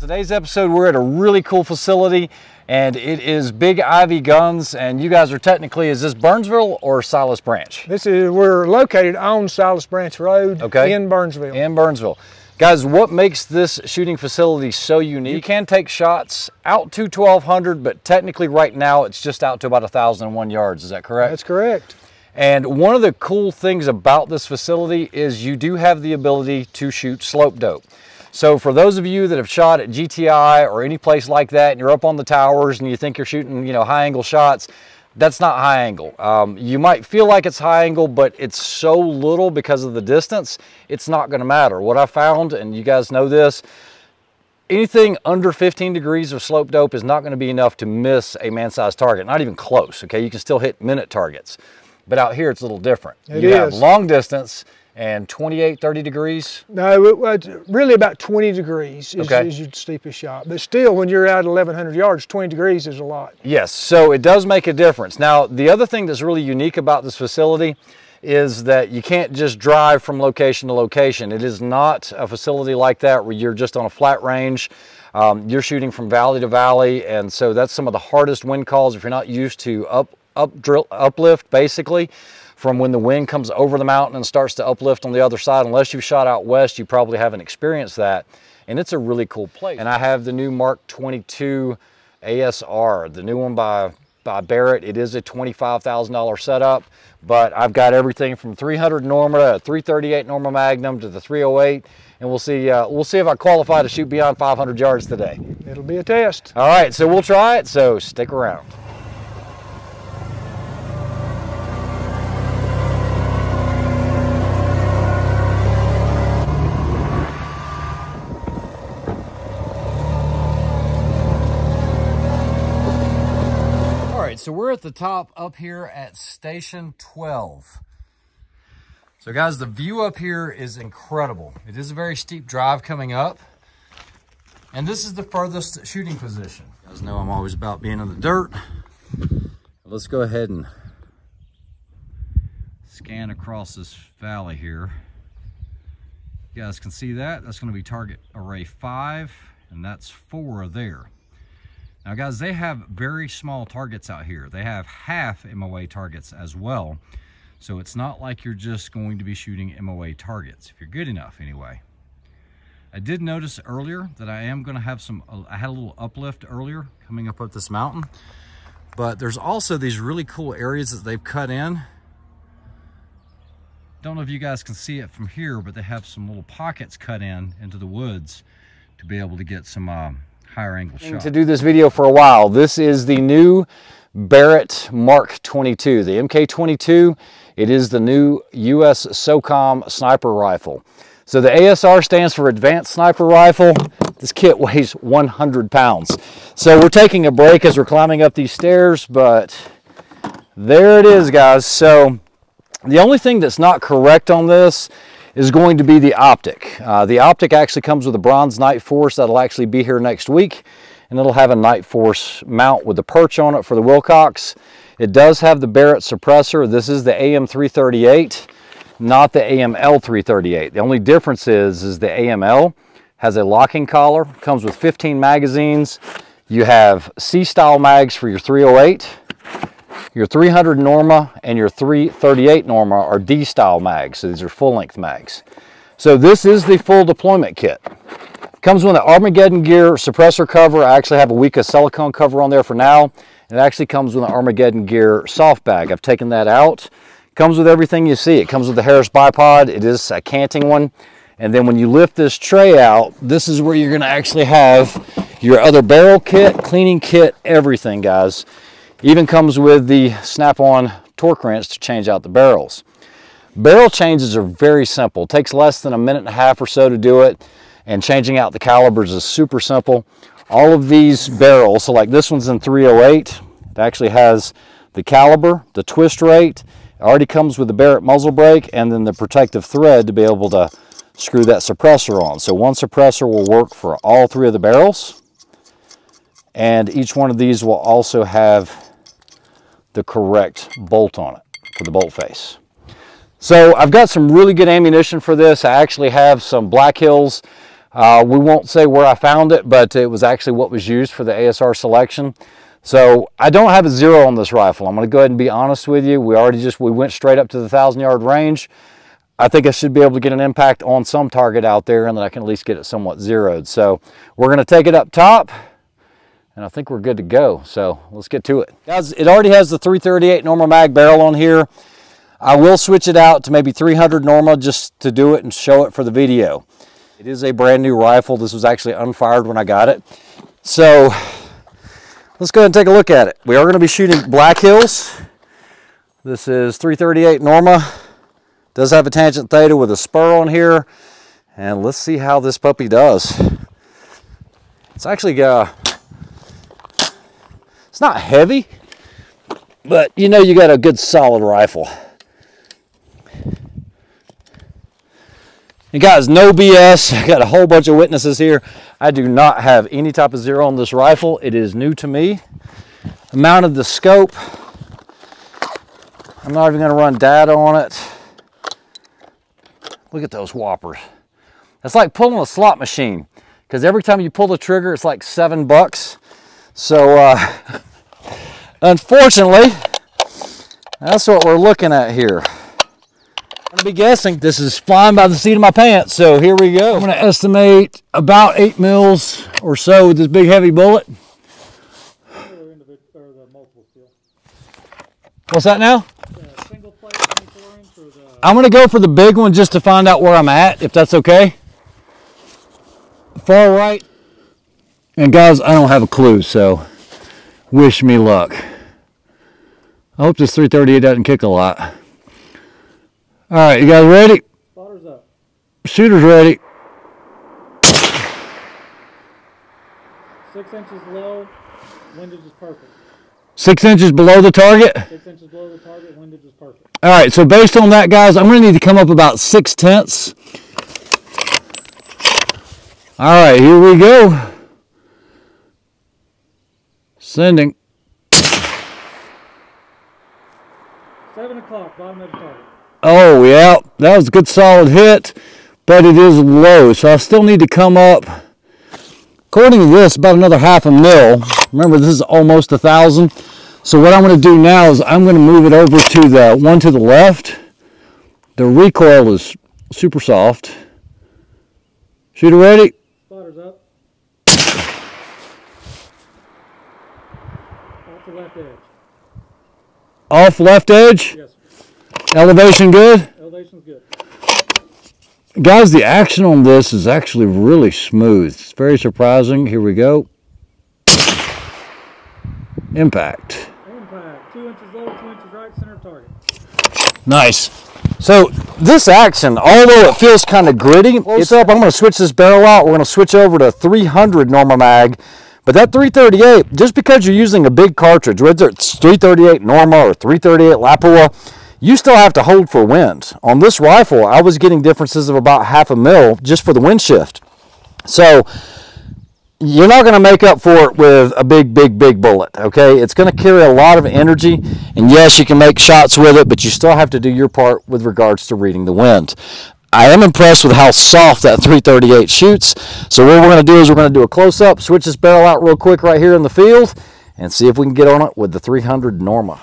Today's episode, we're at a really cool facility, and it is Big Ivy Guns. And you guys are technically, is this Burnsville or Silas Branch? We're located on Silas Branch Road, in Burnsville. In Burnsville. Guys, what makes this shooting facility so unique? You can take shots out to 1,200, but technically right now it's just out to about 1,001 yards. Is that correct? That's correct. And one of the cool things about this facility is you do have the ability to shoot slope dope. So for those of you that have shot at GTI or any place like that, and you're up on the towers and you think you're shooting, high angle shots, that's not high angle. You might feel like it's high angle, but it's so little because of the distance, it's not gonna matter. What I found, and you guys know this, anything under 15 degrees of slope dope is not gonna be enough to miss a man-sized target, not even close, okay? You can still hit minute targets. But out here, it's a little different. You have long distance and 28, 30 degrees? No, it's really about 20 degrees is your steepest shot. But still, when you're out 1,100 yards, 20 degrees is a lot. Yes, so it does make a difference. Now, the other thing that's really unique about this facility is that you can't just drive from location to location. It is not a facility like that where you're just on a flat range. You're shooting from valley to valley, and so that's some of the hardest wind calls if you're not used to uplift, basically, from when the wind comes over the mountain and starts to uplift on the other side. Unless you've shot out west, you probably haven't experienced that. And it's a really cool place. And I have the new MK22 ASR, the new one by Barrett. It is a $25,000 setup, but I've got everything from 300 Norma to 338 Norma Magnum to the 308. And we'll see if I qualify to shoot beyond 500 yards today. It'll be a test. All right, so we'll try it, so stick around. So we're at the top up here at Station 12. So guys, the view up here is incredible. It is a very steep drive coming up. And this is the furthest shooting position. You guys know I'm always about being in the dirt. Let's go ahead and scan across this valley here. You guys can see that. That's going to be target array 5, and that's 4 there. Now guys, they have very small targets out here. They have half MOA targets as well. So it's not like you're just going to be shooting MOA targets, if you're good enough anyway. I did notice earlier that I am gonna have I had a little uplift earlier coming up this mountain, but there's also these really cool areas that they've cut in. Don't know if you guys can see it from here, but they have some little pockets cut into the woods to be able to get some higher angle shot. To do this video for a while. This is the new Barrett MK22, the MK22. It is the new US Socom sniper rifle. So the ASR stands for Advanced Sniper Rifle. This kit weighs 100 pounds. So we're taking a break as we're climbing up these stairs, but there it is, guys. So the only thing that's not correct on this is going to be the optic. The optic actually comes with a bronze Night Force that'll actually be here next week, and it'll have a Night Force mount with the perch on it for the Wilcox. It does have the Barrett suppressor. This is the AM338, not the AML338. The only difference is the AML has a locking collar, comes with 15 magazines. You have C-style mags for your 308. Your 300 Norma and your 338 Norma are D-style mags, so these are full-length mags. So this is the full deployment kit. Comes with an Armageddon Gear suppressor cover. I actually have a Weka silicone cover on there for now. It actually comes with an Armageddon Gear soft bag. I've taken that out. Comes with everything you see. It comes with the Harris bipod. It is a canting one. And then when you lift this tray out, this is where you're going to actually have your other barrel kit, cleaning kit, everything, guys. Even comes with the snap-on torque wrench to change out the barrels. Barrel changes are very simple. It takes less than a minute and a half or so to do it, and changing out the calibers is super simple. All of these barrels, so like this one's in 308, it actually has the caliber, the twist rate, it already comes with the Barrett muzzle brake, and then the protective thread to be able to screw that suppressor on. So one suppressor will work for all 3 of the barrels, and each one of these will also have the correct bolt on it for the bolt face. So I've got some really good ammunition for this. I actually have some Black Hills We won't say where I found it, but it was actually what was used for the ASR selection. So I don't have a 0 on this rifle. I'm going to go ahead and be honest with you. We went straight up to the 1,000-yard range. I think I should be able to get an impact on some target out there, and then I can at least get it somewhat zeroed. So we're going to take it up top, and I think we're good to go. So let's get to it. Guys, it already has the 338 Norma mag barrel on here. I will switch it out to maybe 300 Norma just to do it and show it for the video. It is a brand new rifle. This was actually unfired when I got it. So let's go ahead and take a look at it. We are going to be shooting Black Hills. This is 338 Norma. Does have a tangent theta with a spur on here. And let's see how this puppy does. It's actually, it's not heavy, but you know you got a good solid rifle. And guys, no BS. I got a whole bunch of witnesses here. I do not have any type of 0 on this rifle. It is new to me. I mounted the scope. I'm not even going to run data on it. Look at those whoppers. It's like pulling a slot machine, because every time you pull the trigger, it's like $7. So, unfortunately, that's what we're looking at here. I'm gonna be guessing this is flying by the seat of my pants, so here we go. I'm gonna estimate about 8 mils or so with this big heavy bullet. What's that now? Single plate 24-inch or the... I'm gonna go for the big one just to find out where I'm at, if that's okay. Far right. And guys, I don't have a clue, so wish me luck. I hope this 338 doesn't kick a lot. All right, you guys ready? Spotters up. Shooter's ready. 6 inches low, windage is perfect. 6 inches below the target? 6 inches below the target, windage is perfect. All right, so based on that, guys, I'm going to need to come up about 6/10. All right, here we go. Sending. 7 o'clock, bottom of the target. Oh, yeah, that was a good solid hit, but it is low, so I still need to come up, according to this, about another ½ mil. Remember, this is almost 1,000. So what I'm going to do now is I'm going to move it over to the one to the left. The recoil is super soft. Shooter ready? Spotters up. Off the left edge. Off left edge? Yes, sir. Elevation good? Elevation's good. Guys, the action on this is actually really smooth. It's very surprising. Here we go. Impact. Impact. 2 inches low, 2 inches right, center target. Nice. So this action, although it feels kind of gritty, it's up. I'm going to switch this barrel out. We're going to switch over to 300 Norma mag. But that 338, just because you're using a big cartridge, whether it's 338 Norma or 338 Lapua, you still have to hold for wind. On this rifle, I was getting differences of about ½ mil just for the wind shift. So you're not going to make up for it with a big bullet, okay? It's going to carry a lot of energy, and yes, you can make shots with it, but you still have to do your part with regards to reading the wind. I am impressed with how soft that 338 shoots. So what we're going to do is we're going to do a close-up, switch this barrel out real quick right here in the field, and see if we can get on it with the 300 Norma.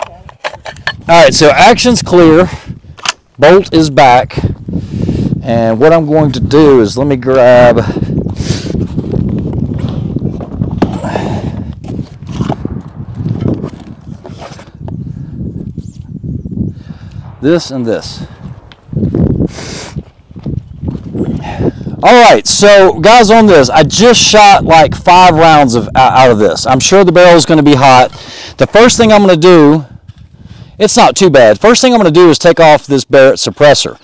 All right, so action's clear. Bolt is back. And what I'm going to do is let me grab this and this. All right, so guys, on this, I just shot like 5 rounds out of this. I'm sure the barrel is going to be hot. The first thing I'm going to do, it's not too bad. First thing I'm going to do is take off this Barrett suppressor.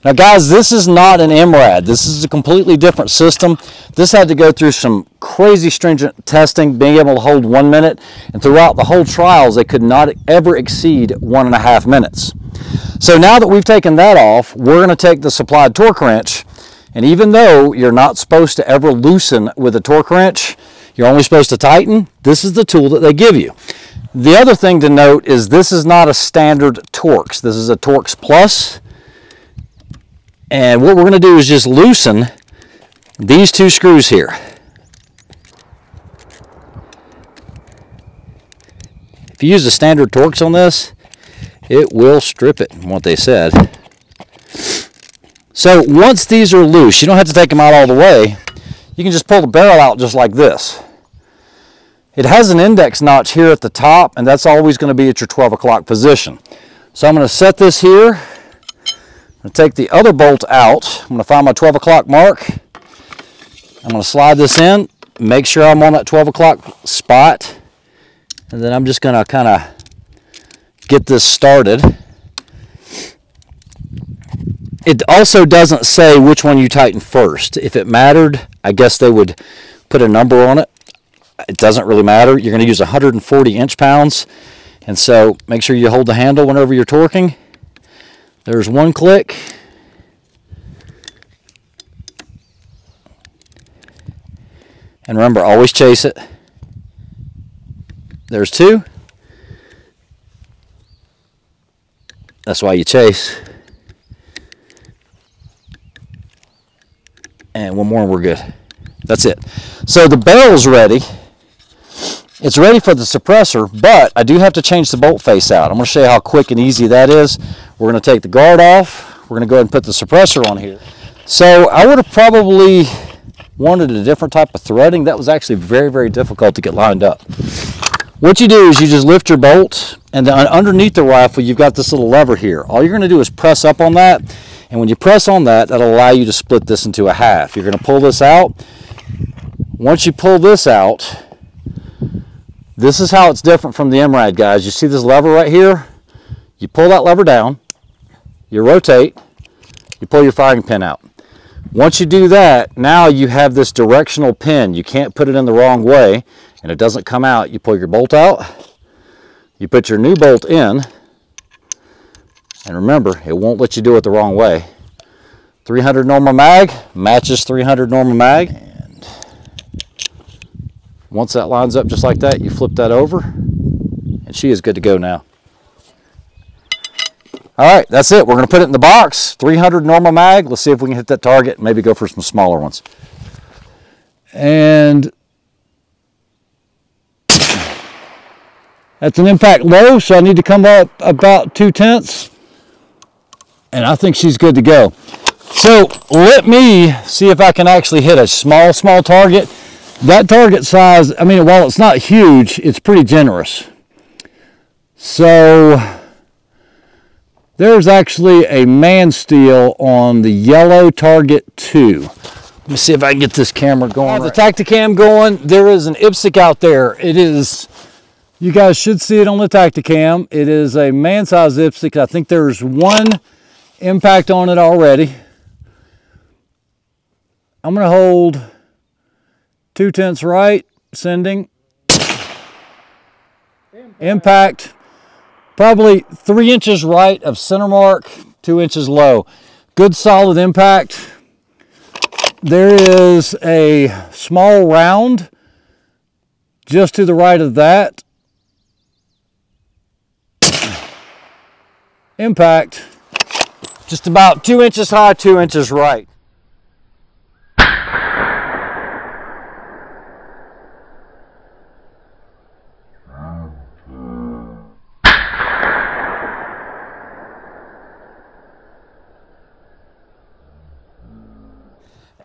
Now guys, this is not an MRAD. This is a completely different system. This had to go through some crazy stringent testing, being able to hold 1 minute, and throughout the whole trials, they could not ever exceed 1.5 minutes. So now that we've taken that off, we're going to take the supplied torque wrench, and even though you're not supposed to ever loosen with a torque wrench, you're only supposed to tighten, this is the tool that they give you. The other thing to note is this is not a standard Torx. This is a Torx Plus. And what we're going to do is just loosen these two screws here. If you use the standard Torx on this, it will strip it, from what they said. So once these are loose, you don't have to take them out all the way. You can just pull the barrel out just like this. It has an index notch here at the top, and that's always going to be at your 12 o'clock position. So I'm going to set this here. I'm going to take the other bolt out. I'm going to find my 12 o'clock mark. I'm going to slide this in, make sure I'm on that 12 o'clock spot, and then I'm just going to kind of get this started. It also doesn't say which one you tighten first. If it mattered, I guess they would put a number on it. It doesn't really matter. You're going to use 140 inch-pounds, and so make sure you hold the handle whenever you're torquing. There's one click. And remember, always chase it. There's two. That's why you chase. And one more and we're good. That's it. So the barrel's ready. It's ready for the suppressor, but I do have to change the bolt face out. I'm going to show you how quick and easy that is. We're going to take the guard off. We're going to go ahead and put the suppressor on here. So I would have probably wanted a different type of threading. That was actually very, very difficult to get lined up. What you do is you just lift your bolt, and then underneath the rifle, you've got this little lever here. All you're going to do is press up on that, and when you press on that, that'll allow you to split this into a half. You're going to pull this out. Once you pull this out, this is how it's different from the MRAD, guys. You see this lever right here? You pull that lever down, you rotate, you pull your firing pin out. Once you do that, now you have this directional pin. You can't put it in the wrong way, and it doesn't come out. You pull your bolt out, you put your new bolt in, and remember, it won't let you do it the wrong way. 300 Norma mag matches 300 Norma mag. Once that lines up just like that, you flip that over, and she is good to go now. All right, that's it. We're going to put it in the box. 300 Norma mag. Let's see if we can hit that target and maybe go for some smaller ones. And that's an impact low, so I need to come up about 2/10. And I think she's good to go. So let me see if I can actually hit a small target. That target size, I mean, while it's not huge, it's pretty generous. So there's actually a man steel on the yellow target 2. Let me see if I can get this camera going. I have the Tacticam going. There is an IPSC out there. It is, you guys should see it on the Tacticam. It is a man-size IPSC. I think there's one impact on it already. I'm going to hold 2/10 right, sending. Impact. Probably 3 inches right of center mark, 2 inches low. Good solid impact. There is a small round just to the right of that. Impact. Just about 2 inches high, 2 inches right.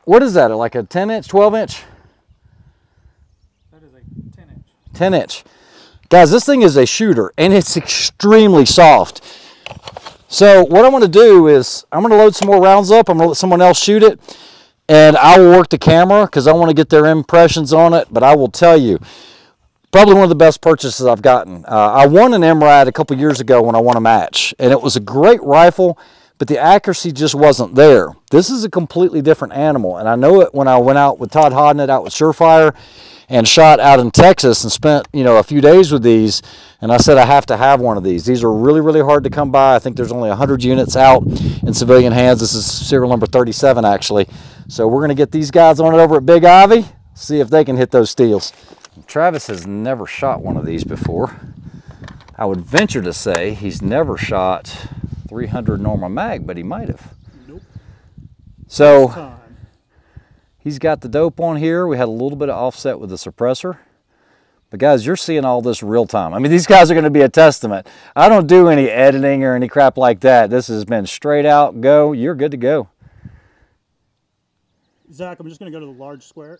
What is that, like a 10 inch, 12 inch? That is a 10 inch. 10 inch. Guys, this thing is a shooter, and it's extremely soft. So what I'm going to do is I'm going to load some more rounds up. I'm going to let someone else shoot it, and I will work the camera because I want to get their impressions on it. But I will tell you, probably one of the best purchases I've gotten. I won an MRAD a couple years ago when I won a match, and it was a great rifle, but the accuracy just wasn't there. This is a completely different animal, and I know it when I went out with Todd Hodnett out with Surefire and shot out in Texas and spent, you know, a few days with these, and I said I have to have one of these. These are really, really hard to come by. I think there's only 100 units out in civilian hands. This is serial number 37, actually. So we're going to get these guys on it over at Big Ivy, see if they can hit those steels. Travis has never shot one of these before. I would venture to say he's never shot 300 Norma mag, but he might have. Nope. So He's got the dope on here. We had a little bit of offset with the suppressor. But guys, you're seeing all this real time. I mean, these guys are going to be a testament. I don't do any editing or any crap like that. This has been straight out, go. You're good to go. Zach, I'm just going to go to the large square.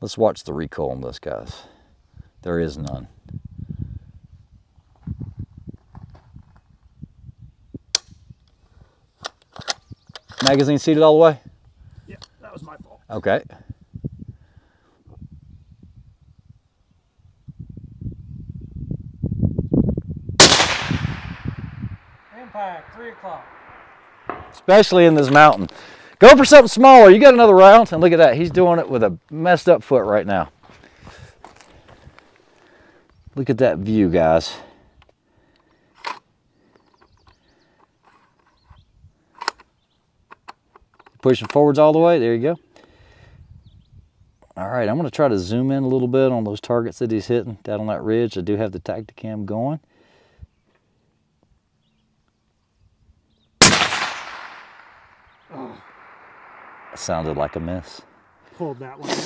Let's watch the recoil on this, guys. There is none. Magazine seated all the way? Yeah, that was my fault. Okay. Impact, 3 o'clock. Especially in this mountain. Go for something smaller. You got another round, and look at that. He's doing it with a messed up foot right now. Look at that view, guys. Pushing forwards all the way. There you go. All right, I'm going to try to zoom in a little bit on those targets that he's hitting down on that ridge. I do have the Tacticam going. That sounded like a miss. Pulled that one.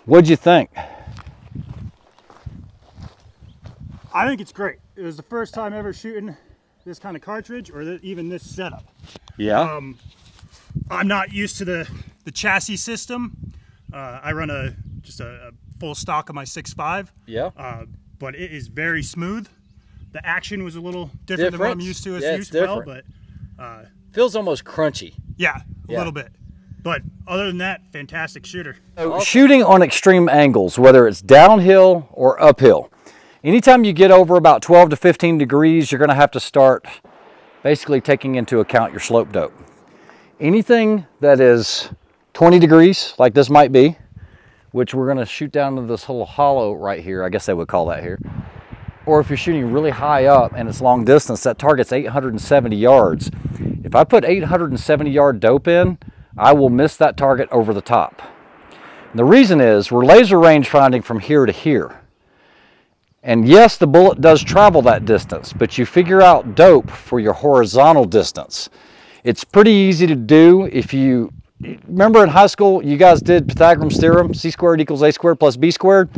What'd you think? I think it's great. It was the first time ever shooting this kind of cartridge, or even this setup. Yeah. I'm not used to the chassis system. I run just a full stock of my 6.5. Yeah. But it is very smooth. The action was a little different than what I'm used to as well, but feels almost crunchy. Yeah, a little bit. But other than that, fantastic shooter. So shooting on extreme angles, whether it's downhill or uphill, anytime you get over about 12 to 15 degrees, you're going to have to start basically taking into account your slope dope. Anything that is 20 degrees, like this might be, which we're going to shoot down to this little hollow right here, I guess they would call that here. Or if you're shooting really high up and it's long distance, that target's 870 yards. If I put 870 yard dope in, I will miss that target over the top. And the reason is we're laser range finding from here to here. And yes, the bullet does travel that distance, but you figure out dope for your horizontal distance. It's pretty easy to do. If you remember in high school, you guys did Pythagorean's theorem, c squared equals a squared plus b squared.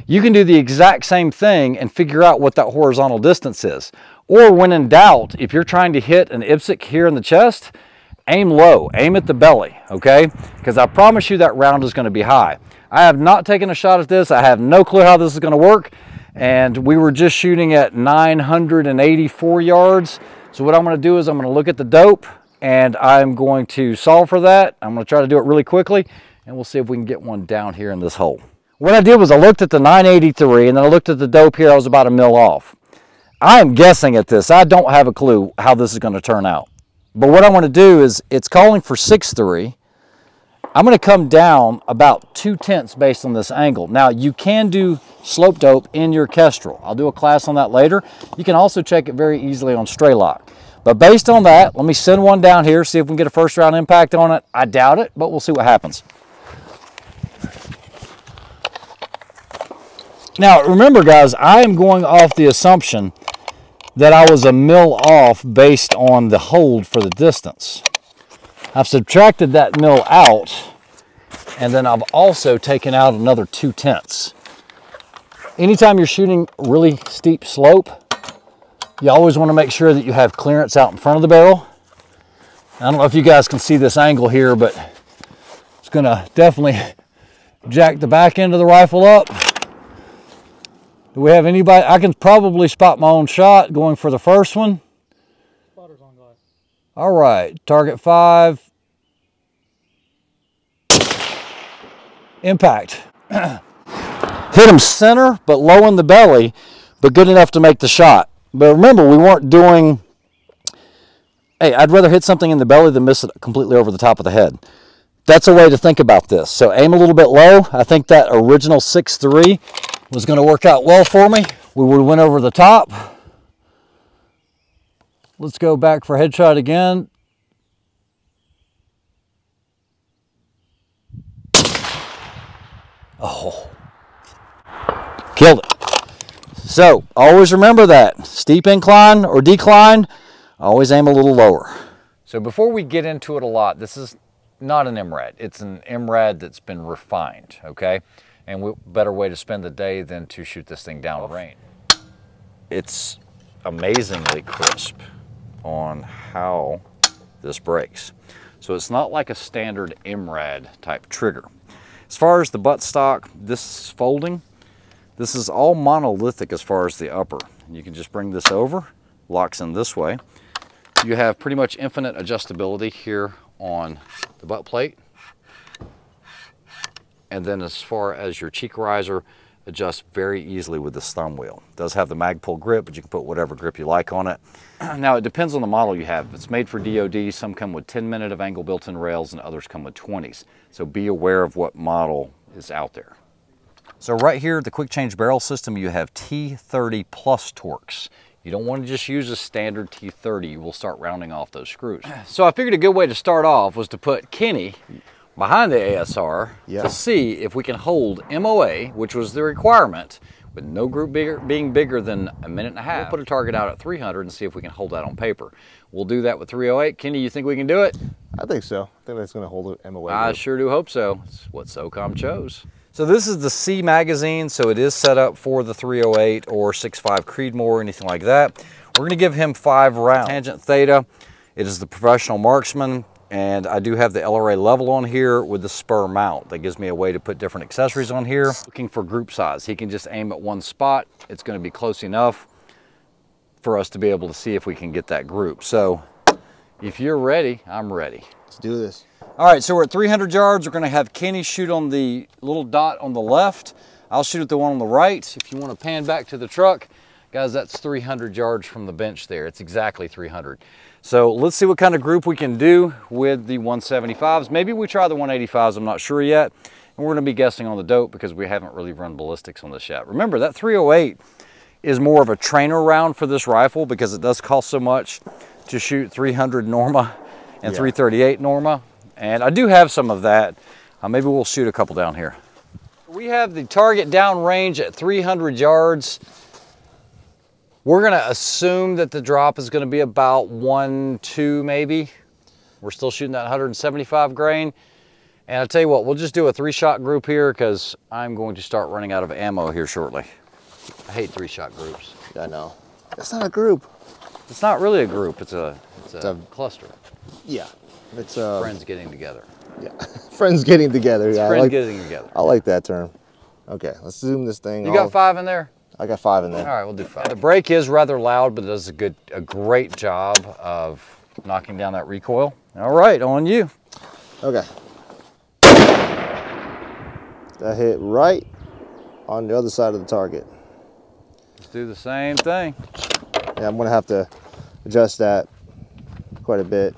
You can do the exact same thing and figure out what that horizontal distance is. Or when in doubt, if you're trying to hit an IPSC here in the chest, aim low, aim at the belly, okay? Because I promise you that round is going to be high. I have not taken a shot at this. I have no clue how this is going to work. And we were just shooting at 984 yards. So what I'm going to do is I'm going to look at the dope and I'm going to solve for that. I'm going to try to do it really quickly and we'll see if we can get one down here in this hole. What I did was I looked at the 983 and then I looked at the dope here. I was about a mil off. I am guessing at this. I don't have a clue how this is going to turn out. But what I want to do is it's calling for 6.3. I'm going to come down about 2/10 based on this angle. Now you can do slope dope in your Kestrel. I'll do a class on that later. You can also check it very easily on Straylock. But based on that, let me send one down here, see if we can get a first round impact on it. I doubt it, but we'll see what happens. Now remember guys, I am going off the assumption that I was a mil off based on the hold for the distance. I've subtracted that mil out, and then I've also taken out another 2/10. Anytime you're shooting really steep slope, you always want to make sure that you have clearance out in front of the barrel. I don't know if you guys can see this angle here, but it's going to definitely jack the back end of the rifle up. Do we have anybody? I can probably spot my own shot going for the first one. Spotter's on glass. All right, target 5. Impact. Hit him center, but low in the belly, but good enough to make the shot. But remember, we weren't doing, hey, I'd rather hit something in the belly than miss it completely over the top of the head. That's a way to think about this. So aim a little bit low. I think that original 6.3 was going to work out well for me. We would have went over the top. Let's go back for headshot again. Oh, killed it. So always remember that steep incline or decline, always aim a little lower. So before we get into it a lot, this is not an MRAD. It's an MRAD that's been refined, okay? And better way to spend the day than to shoot this thing down range. It's amazingly crisp on how this breaks. So it's not like a standard MRAD type trigger. As far as the buttstock, this is folding. This is all monolithic as far as the upper. You can just bring this over, locks in this way. You have pretty much infinite adjustability here on the butt plate. And then as far as your cheek riser, adjusts very easily with this thumb wheel. It does have the Magpul grip, but you can put whatever grip you like on it. Now it depends on the model you have. If it's made for DoD, some come with 10-minute of angle built-in rails and others come with 20s. So be aware of what model is out there. So right here, the quick change barrel system, you have T30 plus Torx. You don't want to just use a standard T30, you will start rounding off those screws. So I figured a good way to start off was to put Kenny behind the ASR to see if we can hold MOA, which was the requirement, with no group being bigger than a minute and a half. We'll put a target out at 300 and see if we can hold that on paper. We'll do that with 308. Kenny, you think we can do it? I think so. I think that's going to hold it MOA. I sure do hope so. It's what Socom chose. So this is the C magazine, so it is set up for the 308 or 6.5 Creedmoor or anything like that. We're going to give him 5 rounds. Tangent Theta, it is the professional marksman, and I do have the LRA level on here with the spur mount. That gives me a way to put different accessories on here. Looking for group size. He can just aim at one spot. It's going to be close enough for us to be able to see if we can get that group. So if you're ready, I'm ready. Let's do this. All right, so we're at 300 yards. We're going to have Kenny shoot on the little dot on the left. I'll shoot at the one on the right. If you want to pan back to the truck, guys, that's 300 yards from the bench there. It's exactly 300. So let's see what kind of group we can do with the 175s. Maybe we try the 185s, I'm not sure yet. And we're going to be guessing on the dope because we haven't really run ballistics on this yet. Remember, that 308 is more of a trainer round for this rifle because it does cost so much to shoot 300 Norma and 338 Norma. And I do have some of that. Maybe we'll shoot a couple down here. We have the target down range at 300 yards. We're gonna assume that the drop is gonna be about 1-2 maybe. We're still shooting that 175 grain. And I'll tell you what, we'll just do a 3-shot group here because I'm going to start running out of ammo here shortly. I hate 3-shot groups. I know. It's not a group. It's not really a group, it's a cluster. Yeah. It's friends getting together. Yeah, friends getting together. It's friends getting together. I like that term. Okay, let's zoom this thing. You got 5 in there? I got 5 in there. All right, we'll do 5. The brake is rather loud, but it does a great job of knocking down that recoil. All right, on you. Okay. That hit right on the other side of the target. Let's do the same thing. Yeah, I'm gonna have to adjust that quite a bit.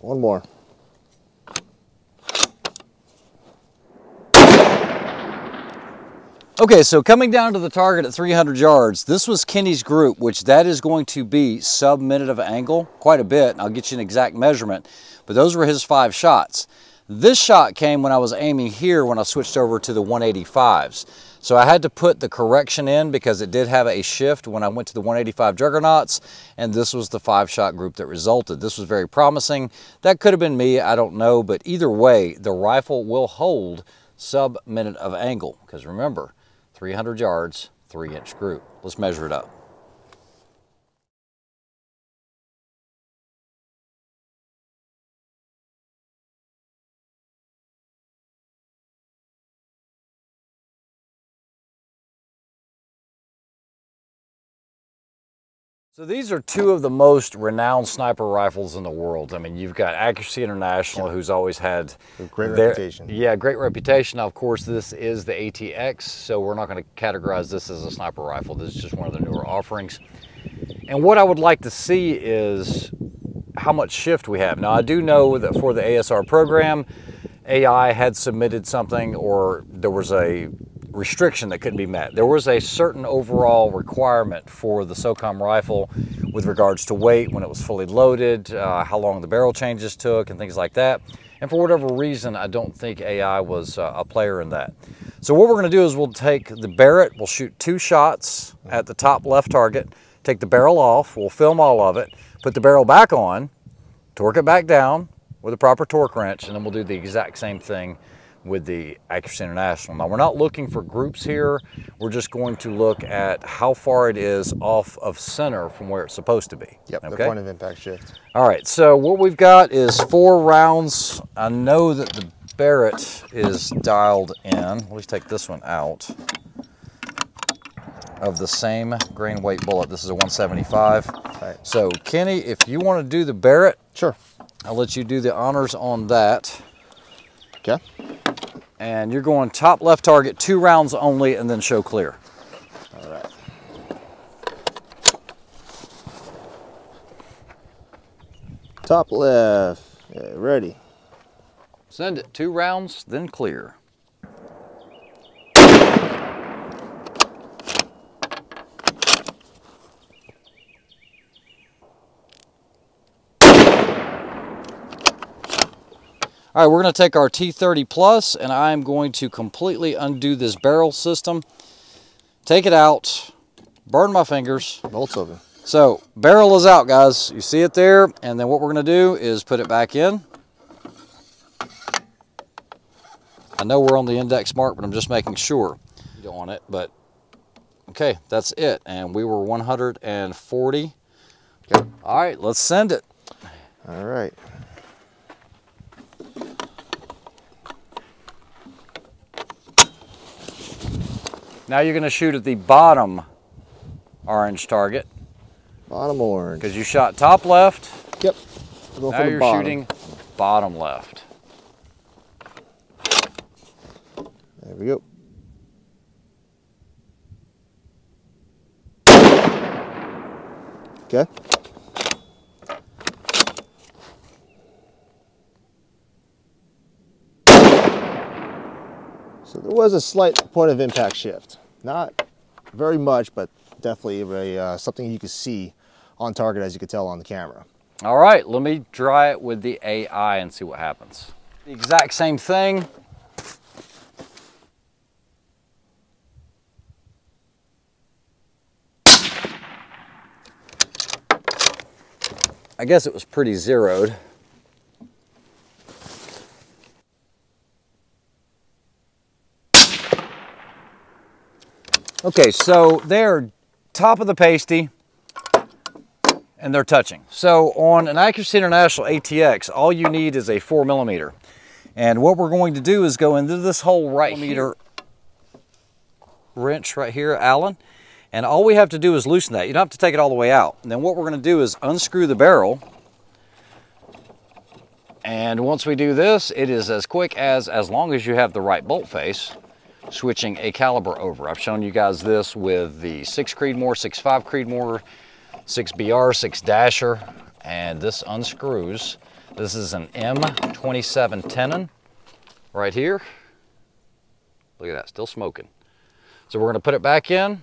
One more. Okay, so coming down to the target at 300 yards, this was Kenny's group, which that is going to be sub-minute of angle, quite a bit. I'll get you an exact measurement, but those were his 5 shots. This shot came when I was aiming here when I switched over to the 185s. So I had to put the correction in because it did have a shift when I went to the 185 Juggernauts, and this was the 5-shot group that resulted. This was very promising. That could have been me, I don't know, but either way, the rifle will hold sub-minute of angle, because remember, 300 yards, 3-inch group. Let's measure it up. So these are 2 of the most renowned sniper rifles in the world. I mean, you've got Accuracy International, who's always had a great reputation. Yeah, great reputation. Now, of course, this is the ATX, so we're not going to categorize this as a sniper rifle. This is just one of the newer offerings. And what I would like to see is how much shift we have. Now, I do know that for the ASR program, AI had submitted something, or there was a restriction that couldn't be met. There was a certain overall requirement for the Socom rifle with regards to weight, when it was fully loaded, how long the barrel changes took, and things like that. And for whatever reason, I don't think AI was a player in that. So what we're going to do is we'll take the Barrett, we'll shoot 2 shots at the top left target, take the barrel off, we'll film all of it, put the barrel back on, torque it back down with a proper torque wrench, and then we'll do the exact same thing with the Accuracy International. Now, we're not looking for groups here. We're just going to look at how far it is off of center from where it's supposed to be. Yep, okay? The point of impact shift. All right, so what we've got is 4 rounds. I know that the Barrett is dialed in. Let me take this one out. Of the same grain weight bullet. This is a 175. Right. So, Kenny, if you want to do the Barrett, sure, I'll let you do the honors on that. Okay. And you're going top left target, 2 rounds only, and then show clear. All right. Top left. Yeah, ready. Send it. 2 rounds, then clear. All right, we're going to take our T30 Plus, and I'm going to completely undo this barrel system, take it out, burn my fingers. Bolts open. So, barrel is out, guys. You see it there, and then what we're going to do is put it back in. I know we're on the index mark, but I'm just making sure you don't want it, but okay, that's it. And we were 140. Okay. All right, let's send it. All right. Now you're going to shoot at the bottom orange target. Bottom orange. Because you shot top left. Yep. Now you're shooting bottom left. There we go. Okay. So there was a slight point of impact shift. Not very much, but definitely something you could see on target, as you could tell on the camera. All right, let me try it with the AI and see what happens. The exact same thing. I guess it was pretty zeroed. Okay, so they're top of the pasty and they're touching. So on an Accuracy International ATX, all you need is a 4mm. And what we're going to do is go into this hole right here, wrench right here, Allen, and all we have to do is loosen that. You don't have to take it all the way out. And then what we're going to do is unscrew the barrel. And once we do this, it is as quick as long as you have the right bolt face, switching a caliber over. I've shown you guys this with the 6 Creedmoor, 6.5 Creedmoor, 6BR, 6 Dasher, and this unscrews. This is an M27 tenon right here. Look at that, still smoking. So we're going to put it back in.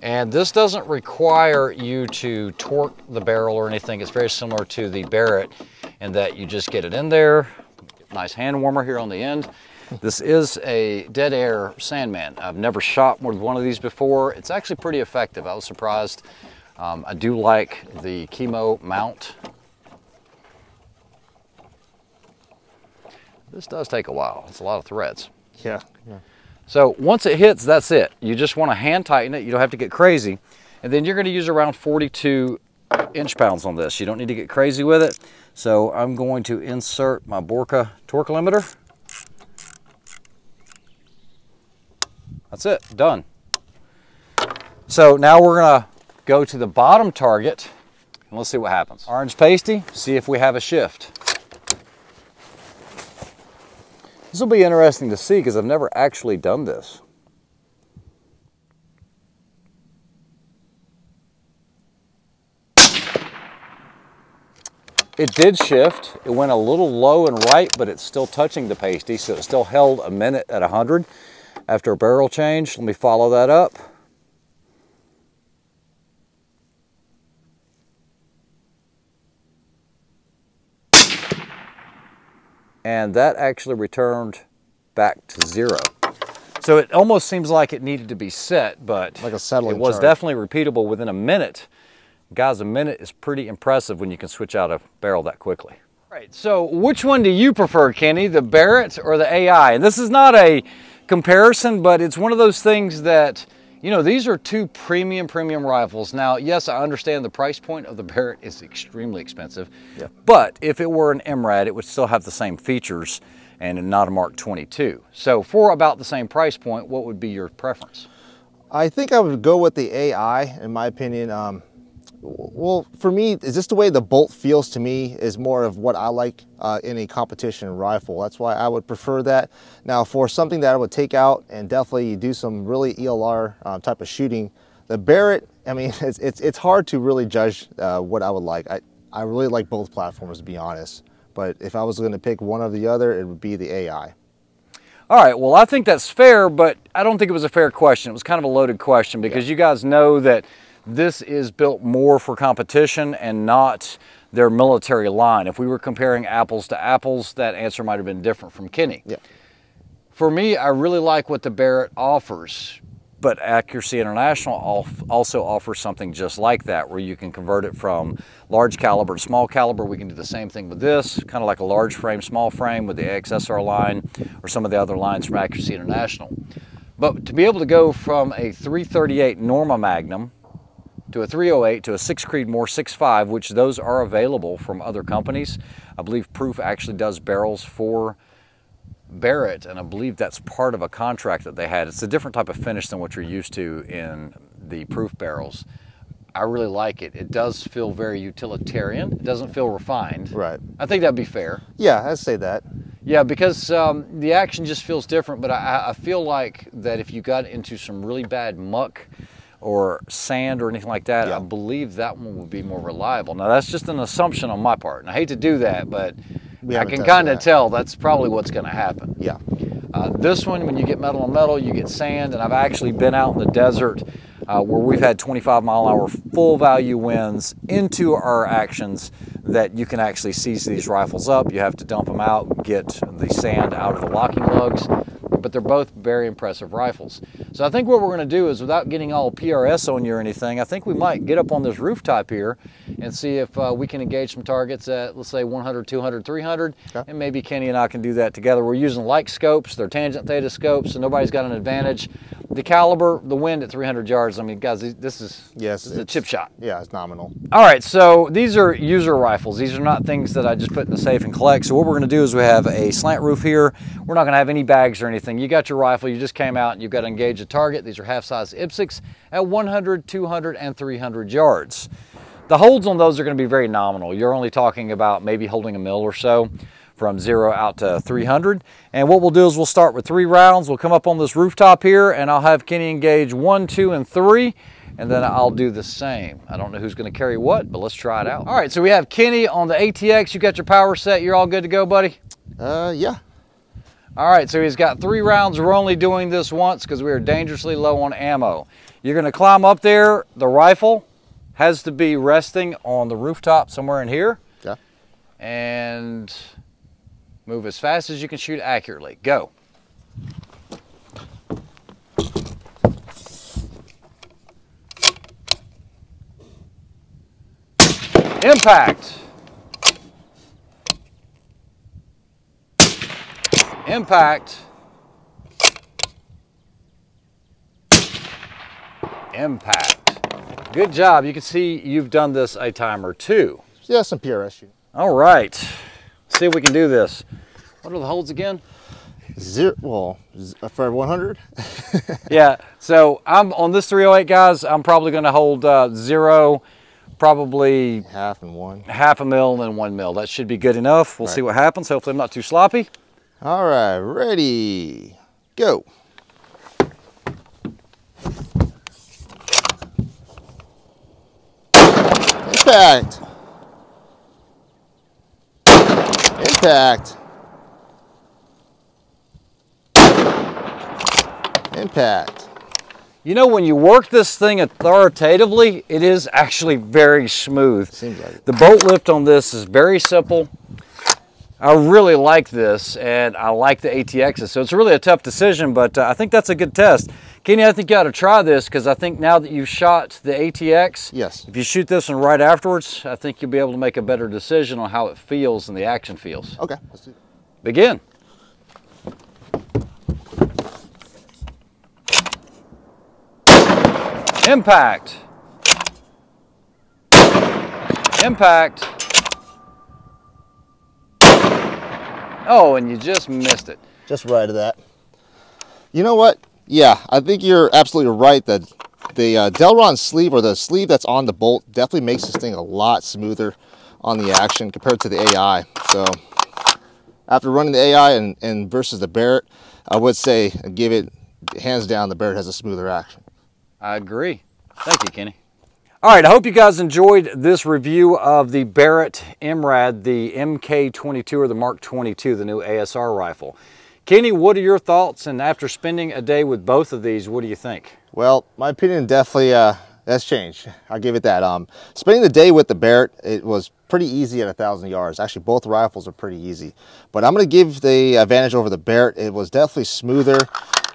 And this doesn't require you to torque the barrel or anything. It's very similar to the Barrett in that you just get it in there. Nice hand warmer here on the end. This is a dead air Sandman. I've never shot with one of these before. It's actually pretty effective. I was surprised. I do like the chemo mount. This does take a while. It's a lot of threads. Yeah. So once it hits, that's it. You just want to hand tighten it. You don't have to get crazy. And then you're going to use around 42 inch-pounds on this. You don't need to get crazy with it. So I'm going to insert my Borka torque limiter. That's it, done. So now we're gonna go to the bottom target and let's see what happens. Orange pasty, see if we have a shift. This will be interesting to see because I've never actually done this. It did shift. It went a little low and right, but it's still touching the pasty, so it still held a minute at 100 after a barrel change. Let me follow that up. And that actually returned back to 0. So it almost seems like it needed to be set, but like a settling it was charge. Definitely repeatable within a minute. Guys, a minute is pretty impressive when you can switch out a barrel that quickly. All right, so which one do you prefer, Kenny, the Barrett or the AI? And this is not a comparison, but it's one of those things that, you know, these are two premium rifles. Now, yes, I understand the price point of the Barrett is extremely expensive, yeah. But if it were an MRAD, it would still have the same features and not a Mark 22. So for about the same price point, what would be your preference? I think I would go with the AI, in my opinion. Well, for me, is just the way the bolt feels to me is more of what I like in a competition rifle. That's why I would prefer that. Now, for something that I would take out and definitely do some really ELR type of shooting, the Barrett, I mean, it's hard to really judge what I would like. I really like both platforms, to be honest. But if I was going to pick one or the other, it would be the AI. All right, well, I think that's fair, but I don't think it was a fair question. It was kind of a loaded question because you guys know that this is built more for competition and not their military line. If we were comparing apples to apples, that answer might have been different from Kenny. Yeah. For me, I really like what the Barrett offers, but Accuracy International also offers something just like that, where you can convert it from large caliber to small caliber. We can do the same thing with this, kind of like a large frame, small frame with the AXSR line or some of the other lines from Accuracy International. But to be able to go from a 338 Norma Magnum to a 308 to a 6 Creedmoor 6.5, which those are available from other companies. I believe Proof actually does barrels for Barrett, and I believe that's part of a contract that they had. It's a different type of finish than what you're used to in the Proof barrels. I really like it. It does feel very utilitarian. It doesn't feel refined. Right. I think that'd be fair. Yeah, I'd say that. Yeah, because the action just feels different, but I feel like that if you got into some really bad muck or sand or anything like that, I believe that one would be more reliable. Now, that's just an assumption on my part, and I hate to do that, but I can kind of tell that's probably what's going to happen. Yeah. This one, when you get metal on metal, you get sand, and I've actually been out in the desert where we've had 25-mile-an-hour full value winds into our actions that you can actually seize these rifles up. You have to dump them out, get the sand out of the locking lugs, but they're both very impressive rifles. So I think what we're going to do is, without getting all PRS on you or anything, I think we might get up on this rooftop here and see if we can engage some targets at, let's say, 100, 200, 300, and maybe Kenny and I can do that together. We're using like scopes, they're tangent theta scopes, so nobody's got an advantage. The caliber, the wind at 300 yards, I mean, guys, this is a chip shot. Yeah, it's nominal. All right, so these are user rifles. These are not things that I just put in the safe and collect. So what we're going to do is we have a slant roof here. We're not going to have any bags or anything. You got your rifle, you just came out and you've got to engage a target. These are half-size IPSCs at 100, 200, and 300 yards. The holds on those are going to be very nominal. You're only talking about maybe holding a mil or so from 0 out to 300. And what we'll do is we'll start with 3 rounds. We'll come up on this rooftop here and I'll have Kenny engage 1, 2, and 3. And then I'll do the same. I don't know who's going to carry what, but let's try it out. All right, so we have Kenny on the ATX. You got your power set. You're all good to go, buddy? Yeah. All right, so he's got 3 rounds. We're only doing this once because we are dangerously low on ammo. You're going to climb up there. The rifle has to be resting on the rooftop somewhere in here. Yeah. And move as fast as you can shoot accurately. Go. Impact. Impact. Impact. Good job. You can see you've done this a time or two. Yeah, some PRS shooting. All right. See if we can do this. What are the holds again? 0, well, for 100. Yeah, so I'm on this 308, guys. I'm probably going to hold 0, probably half and 1. Half a mil and then 1 mil. That should be good enough. We'll see what happens. Hopefully I'm not too sloppy. All right, ready, go. Impact. Impact. Impact. You know, when you work this thing authoritatively, it is actually very smooth. Seems like it. The bolt lift on this is very simple. I really like this, and I like the ATXs, so it's really a tough decision, but I think that's a good test. Kenny, I think you ought to try this, because I think now that you've shot the ATX, yes, if you shoot this one right afterwards, I think you'll be able to make a better decision on how it feels and the action feels. Okay, let's do it. Begin. Impact. Impact. Oh, and you just missed it. Just right of that. You know what? Yeah, I think you're absolutely right that the Delron sleeve, or the sleeve that's on the bolt, definitely makes this thing a lot smoother on the action compared to the AI. So after running the AI and versus the Barrett, I would say give it hands down, the Barrett has a smoother action. I agree. Thank you, Kenny. All right, I hope you guys enjoyed this review of the Barrett MRAD, the MK22 or the Mark 22, the new ASR rifle. Kenny, what are your thoughts? And after spending a day with both of these, what do you think? Well, my opinion definitely has changed. I'll give it that. Spending the day with the Barrett, it was pretty easy at 1,000 yards. Actually, both rifles are pretty easy. But I'm going to give the advantage over the Barrett. It was definitely smoother.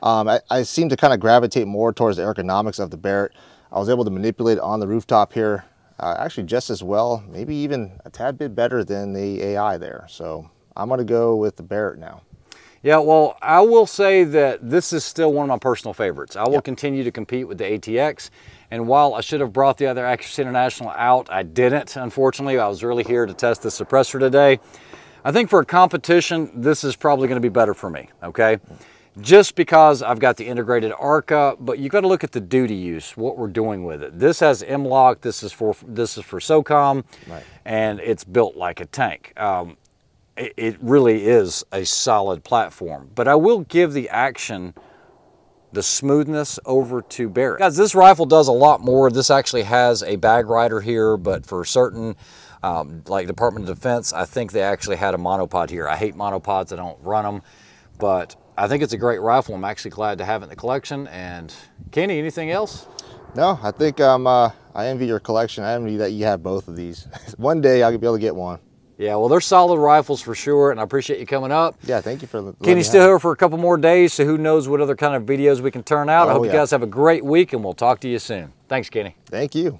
I seem to kind of gravitate more towards the ergonomics of the Barrett. I was able to manipulate it on the rooftop here actually just as well, maybe even a tad bit better than the AI there. So I'm going to go with the Barrett now. Yeah, well, I will say that this is still one of my personal favorites. I will continue to compete with the ATX. And while I should have brought the other Accuracy International out, I didn't, unfortunately. I was really here to test the suppressor today. I think for a competition, this is probably going to be better for me, okay? Just because I've got the integrated ARCA, but you got to look at the duty use, what we're doing with it. This has M-LOK, this is for Socom, right, and it's built like a tank. It really is a solid platform, but I will give the action, the smoothness over to Barrett. Guys, this rifle does a lot more. This actually has a bag rider here, but for certain, like Department of Defense, I think they actually had a monopod here. I hate monopods, I don't run them, but I think it's a great rifle. I'm actually glad to have it in the collection. And Kenny, anything else? No, I think I envy your collection. I envy that you have both of these. One day I'll be able to get one. Yeah, well, they're solid rifles for sure, and I appreciate you coming up. Yeah, thank you for Kenny's still here for a couple more days, so who knows what other kind of videos we can turn out. I hope you guys have a great week, and we'll talk to you soon. Thanks, Kenny. Thank you.